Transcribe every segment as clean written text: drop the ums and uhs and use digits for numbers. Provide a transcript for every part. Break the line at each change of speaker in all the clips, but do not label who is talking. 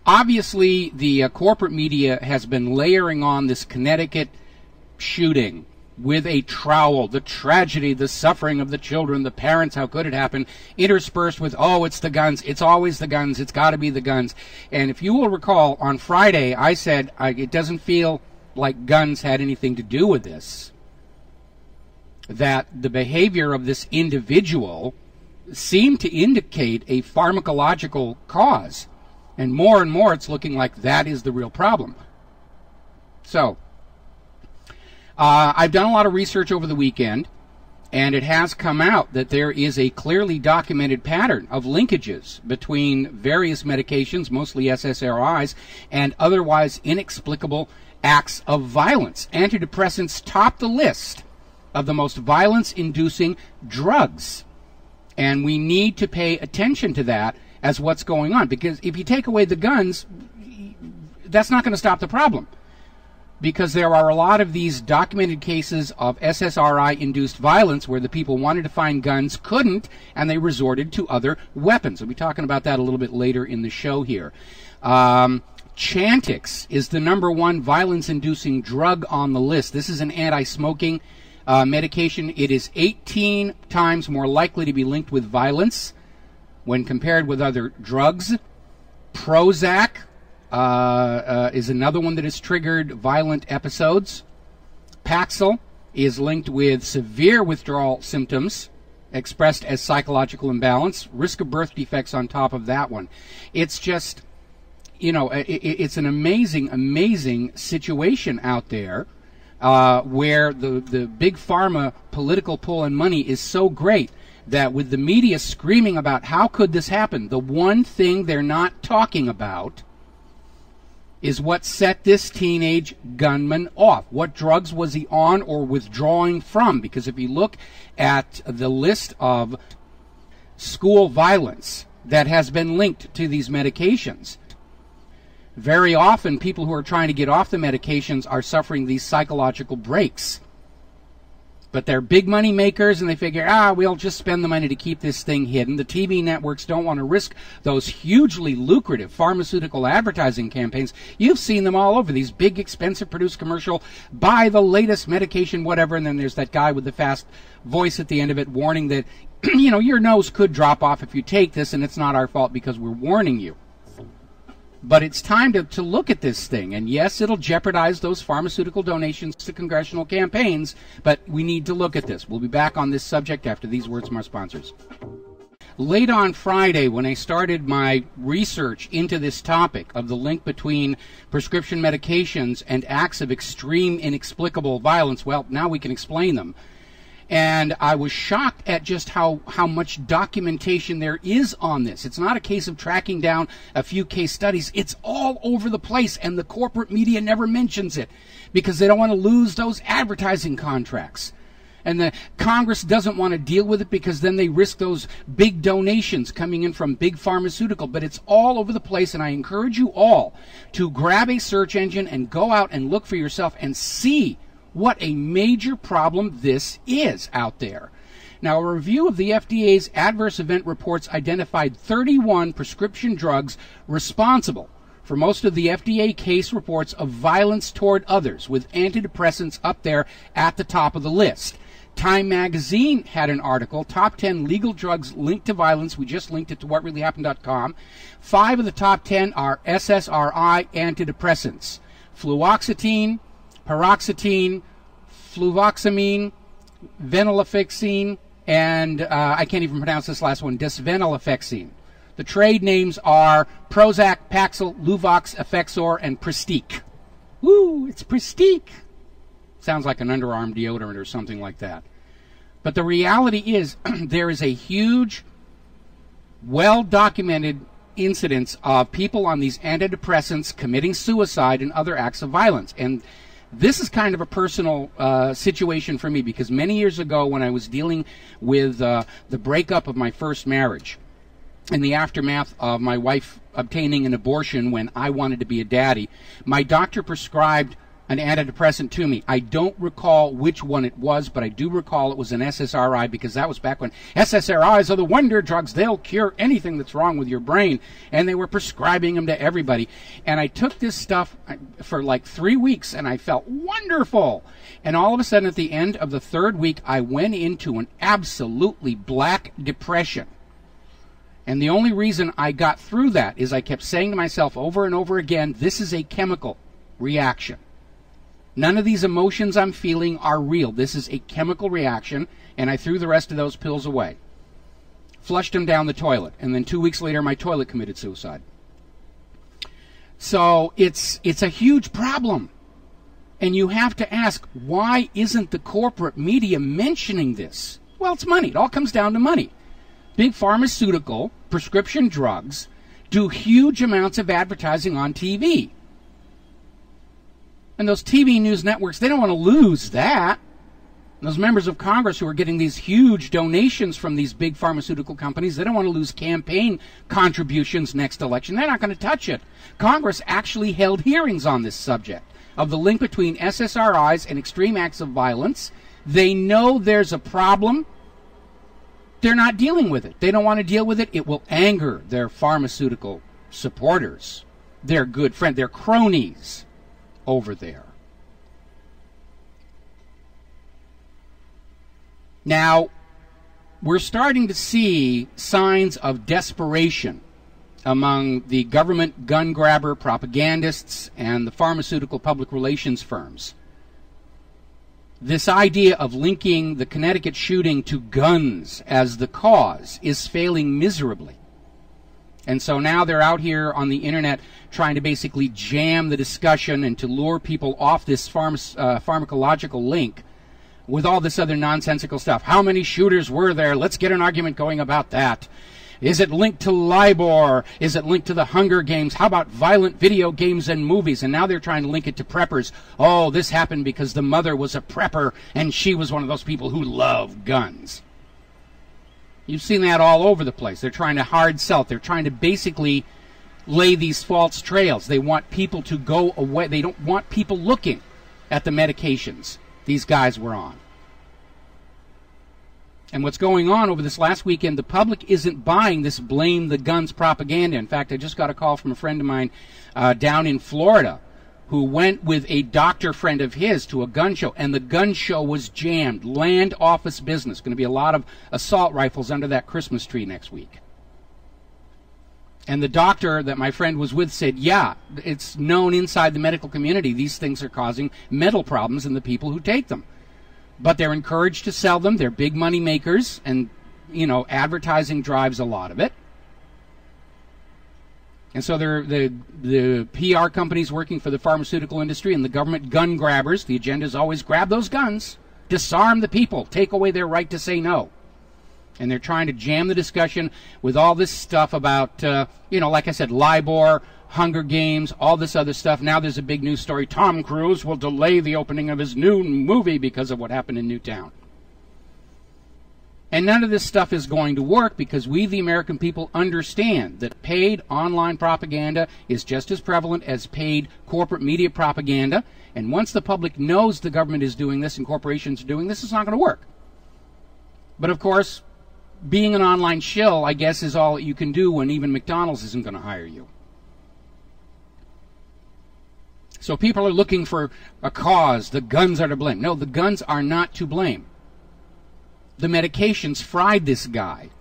Obviously, the corporate media has been layering on this Connecticut shooting with a trowel, the tragedy, the suffering of the children, the parents, how could it happen, interspersed with, oh, it's the guns, it's always the guns, it's got to be the guns. And if you will recall, on Friday, I said it doesn't feel like guns had anything to do with this, that the behavior of this individual seemed to indicate a pharmacological cause. And more it's looking like that is the real problem. So, I've done a lot of research over the weekend, and it has come out that there is a clearly documented pattern of linkages between various medications, mostly SSRIs, and otherwise inexplicable acts of violence. Antidepressants top the list of the most violence-inducing drugs. And we need to pay attention to that as what's going on. Because if you take away the guns, that's not going to stop the problem. Because there are a lot of these documented cases of SSRI-induced violence where the people wanted to find guns, couldn't, and they resorted to other weapons. We'll be talking about that a little bit later in the show here. Chantix is the #1 violence-inducing drug on the list. This is an anti-smoking medication. It is 18 times more likely to be linked with violence when compared with other drugs. Prozac is another one that has triggered violent episodes. Paxil is linked with severe withdrawal symptoms expressed as psychological imbalance, risk of birth defects on top of that one. It's just, you know, it's an amazing situation out there where the big pharma political pull and money is so great that with the media screaming about how could this happen, the one thing they're not talking about is what set this teenage gunman off. What drugs was he on or withdrawing from? Because if you look at the list of school violence that has been linked to these medications, very often people who are trying to get off the medications are suffering these psychological breaks. But they're big money makers, and they figure, we'll just spend the money to keep this thing hidden. The TV networks don't want to risk those hugely lucrative pharmaceutical advertising campaigns. You've seen them all over, these big, expensive produced commercial, buy the latest medication, whatever, and then there's that guy with the fast voice at the end of it warning that, you know, your nose could drop off if you take this, and it's not our fault because we're warning you. But it's time to look at this thing. And yes, it'll jeopardize those pharmaceutical donations to congressional campaigns, but we need to look at this. We'll be back on this subject after these words from our sponsors. Late on Friday, when I started my research into this topic of the link between prescription medications and acts of extreme, inexplicable violence, well, now we can explain them. And I was shocked at just how much documentation there is on this. It's not a case of tracking down a few case studies. It's all over the place, and the corporate media never mentions it because they don't want to lose those advertising contracts. And the Congress doesn't want to deal with it because then they risk those big donations coming in from big pharmaceutical. But it's all over the place, and I encourage you all to grab a search engine and go out and look for yourself and see what a major problem this is out there. Now, a review of the FDA's adverse event reports identified 31 prescription drugs responsible for most of the FDA case reports of violence toward others, with antidepressants up there at the top of the list. Time magazine had an article, Top 10 Legal Drugs Linked to Violence. We just linked it to whatreallyhappened.com. 5 of the top 10 are SSRI antidepressants: fluoxetine, paroxetine, fluvoxamine, venlafaxine, and I can't even pronounce this last one, desvenlafaxine. The trade names are Prozac, Paxil, Luvox, Effexor, and Pristiq. Woo, it's Pristiq. Sounds like an underarm deodorant or something like that. But the reality is there is a huge, well-documented incidence of people on these antidepressants committing suicide and other acts of violence. And this is kind of a personal situation for me, because many years ago when I was dealing with the breakup of my first marriage, in the aftermath of my wife obtaining an abortion when I wanted to be a daddy, my doctor prescribed an antidepressant to me. I don't recall which one it was, but I do recall it was an SSRI, because that was back when SSRIs are the wonder drugs. They'll cure anything that's wrong with your brain. And they were prescribing them to everybody. And I took this stuff for like 3 weeks, and I felt wonderful. And all of a sudden, at the end of the 3rd week, I went into an absolutely black depression. And the only reason I got through that is I kept saying to myself over and over again, this is a chemical reaction. None of these emotions I'm feeling are real. This is a chemical reaction, and I threw the rest of those pills away. Flushed them down the toilet, and then 2 weeks later my toilet committed suicide. So it's a huge problem. And you have to ask, why isn't the corporate media mentioning this? Well, it's money. It all comes down to money. Big pharmaceutical, prescription drugs, do huge amounts of advertising on TV. And those TV news networks, they don't want to lose that. And those members of Congress who are getting these huge donations from these big pharmaceutical companies, they don't want to lose campaign contributions next election. They're not going to touch it. Congress actually held hearings on this subject of the link between SSRIs and extreme acts of violence. They know there's a problem. They're not dealing with it. They don't want to deal with it. It will anger their pharmaceutical supporters, their good friends, their cronies over there. Now, we're starting to see signs of desperation among the government gun grabber propagandists and the pharmaceutical public relations firms. This idea of linking the Connecticut shooting to guns as the cause is failing miserably. And so now they're out here on the internet trying to basically jam the discussion and to lure people off this pharmacological link with all this other nonsensical stuff. How many shooters were there? Let's get an argument going about that. Is it linked to LIBOR? Is it linked to the Hunger Games? How about violent video games and movies? And now they're trying to link it to preppers. Oh, this happened because the mother was a prepper and she was one of those people who love guns. You've seen that all over the place. They're trying to hard sell. They're trying to basically lay these false trails. They want people to go away. They don't want people looking at the medications these guys were on. And what's going on over this last weekend, the public isn't buying this blame the guns propaganda. In fact, I just got a call from a friend of mine down in Florida who went with a doctor friend of his to a gun show, and the gun show was jammed. Land office business. Going to be a lot of assault rifles under that Christmas tree next week. And the doctor that my friend was with said, yeah, it's known inside the medical community these things are causing mental problems in the people who take them. But they're encouraged to sell them. They're big money makers, and, you know, advertising drives a lot of it. And so they're the PR companies working for the pharmaceutical industry and the government gun grabbers. The agenda is always grab those guns, disarm the people, take away their right to say no. And they're trying to jam the discussion with all this stuff about, like I said, LIBOR, Hunger Games, all this other stuff. Now there's a big news story. Tom Cruise will delay the opening of his new movie because of what happened in Newtown. And none of this stuff is going to work because we, the American people, understand that paid online propaganda is just as prevalent as paid corporate media propaganda. And once the public knows the government is doing this and corporations are doing this, it's not going to work. But of course, being an online shill, I guess, is all you can do when even McDonald's isn't going to hire you. So people are looking for a cause. The guns are to blame. No, the guns are not to blame. The medications fried this guy.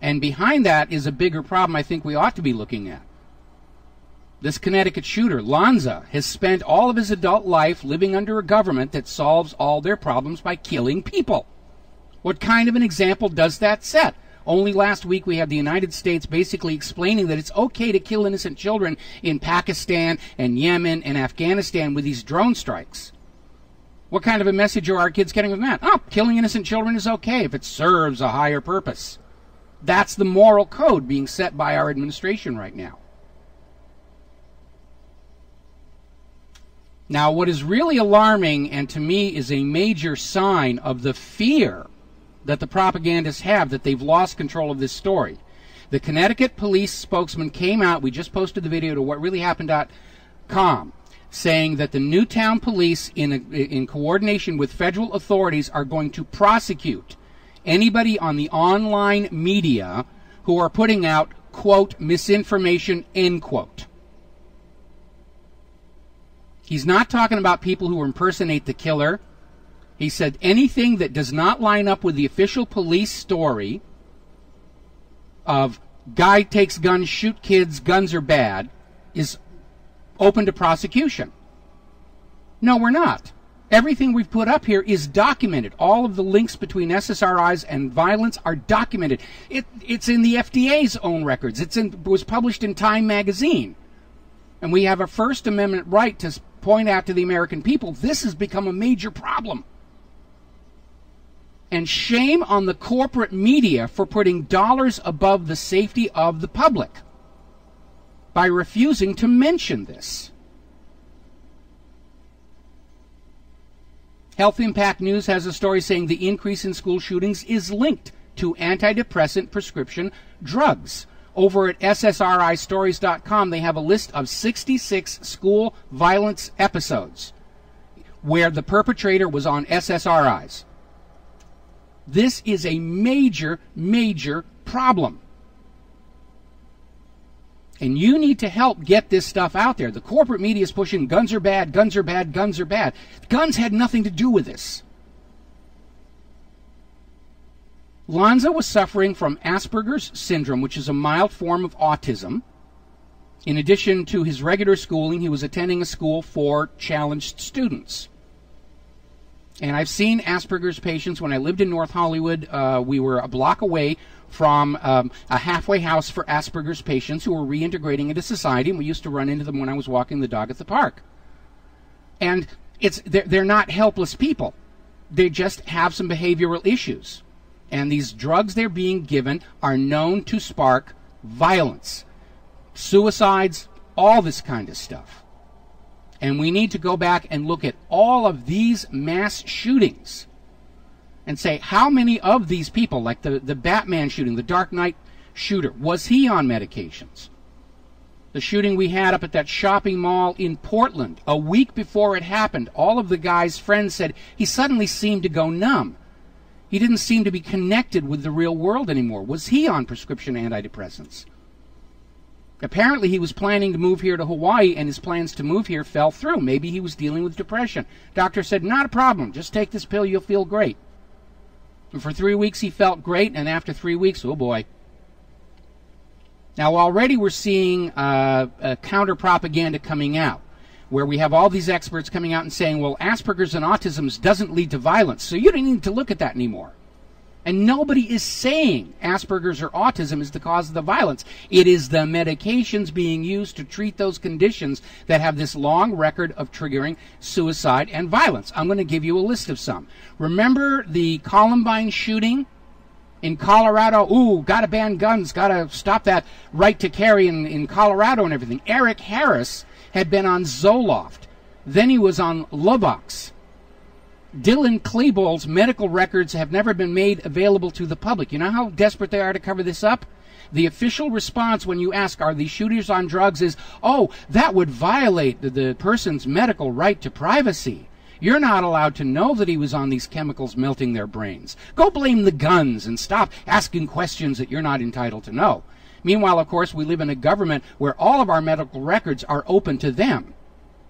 And behind that is a bigger problem I think we ought to be looking at. This Connecticut shooter, Lanza, has spent all of his adult life living under a government that solves all their problems by killing people. What kind of an example does that set? Only last week we had the United States basically explaining that it's okay to kill innocent children in Pakistan and Yemen and Afghanistan with these drone strikes. What kind of a message are our kids getting from that? Oh, killing innocent children is okay if it serves a higher purpose. That's the moral code being set by our administration right now. Now, what is really alarming, and to me is a major sign of the fear that the propagandists have that they've lost control of this story. The Connecticut police spokesman came out, we just posted the video to whatreallyhappened.com. saying that the Newtown police, in coordination with federal authorities, are going to prosecute anybody on the online media who are putting out, quote, misinformation, end quote. He's not talking about people who impersonate the killer. He said anything that does not line up with the official police story of guy takes guns, shoot kids, guns are bad, is open to prosecution. No, we're not. Everything we've put up here is documented. All of the links between SSRIs and violence are documented. It's in the FDA's own records. It was published in Time magazine. And we have a First Amendment right to point out to the American people, this has become a major problem. And shame on the corporate media for putting dollars above the safety of the public by refusing to mention this. Health Impact News has a story saying the increase in school shootings is linked to antidepressant prescription drugs. Over at SSRIstories.com, they have a list of 66 school violence episodes where the perpetrator was on SSRIs. This is a major, major problem. And you need to help get this stuff out there. The corporate media is pushing guns are bad, guns are bad, guns are bad. Guns had nothing to do with this. Lanza was suffering from Asperger's syndrome, which is a mild form of autism. In addition to his regular schooling, he was attending a school for challenged students. And I've seen Asperger's patients. When I lived in North Hollywood, we were a block away from a halfway house for Asperger's patients who were reintegrating into society, and we used to run into them when I was walking the dog at the park. And they're not helpless people. They just have some behavioral issues. And these drugs they're being given are known to spark violence, suicides, all this kind of stuff. And we need to go back and look at all of these mass shootings and say, how many of these people, like the Batman shooting, the Dark Knight shooter, was he on medications? The shooting we had up at that shopping mall in Portland, a week before it happened, all of the guy's friends said he suddenly seemed to go numb. He didn't seem to be connected with the real world anymore. Was he on prescription antidepressants? Apparently he was planning to move here to Hawaii, and his plans to move here fell through. Maybe he was dealing with depression. Doctor said, not a problem. Just take this pill, you'll feel great. And for 3 weeks he felt great, and after 3 weeks, oh boy. Now already we're seeing counter-propaganda coming out, where we have all these experts coming out and saying, well, Asperger's and autism doesn't lead to violence, so you don't need to look at that anymore. And nobody is saying Asperger's or autism is the cause of the violence. It is the medications being used to treat those conditions that have this long record of triggering suicide and violence. I'm going to give you a list of some. Remember the Columbine shooting in Colorado? Ooh, got to ban guns, got to stop that right to carry in Colorado and everything. Eric Harris had been on Zoloft. Then he was on Luvox. Dylan Klebold's medical records have never been made available to the public. You know how desperate they are to cover this up? The official response when you ask, are these shooters on drugs, is, oh, that would violate the person's medical right to privacy. You're not allowed to know that he was on these chemicals melting their brains. Go blame the guns and stop asking questions that you're not entitled to know. Meanwhile, of course, we live in a government where all of our medical records are open to them.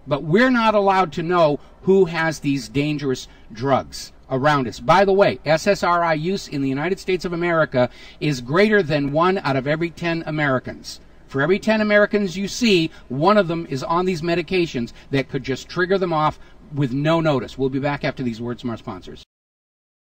But we're not allowed to know who has these dangerous drugs around us. By the way, SSRI use in the United States of America is greater than 1 out of every 10 Americans. For every 10 Americans you see, one of them is on these medications that could just trigger them off with no notice. We'll be back after these words from our sponsors.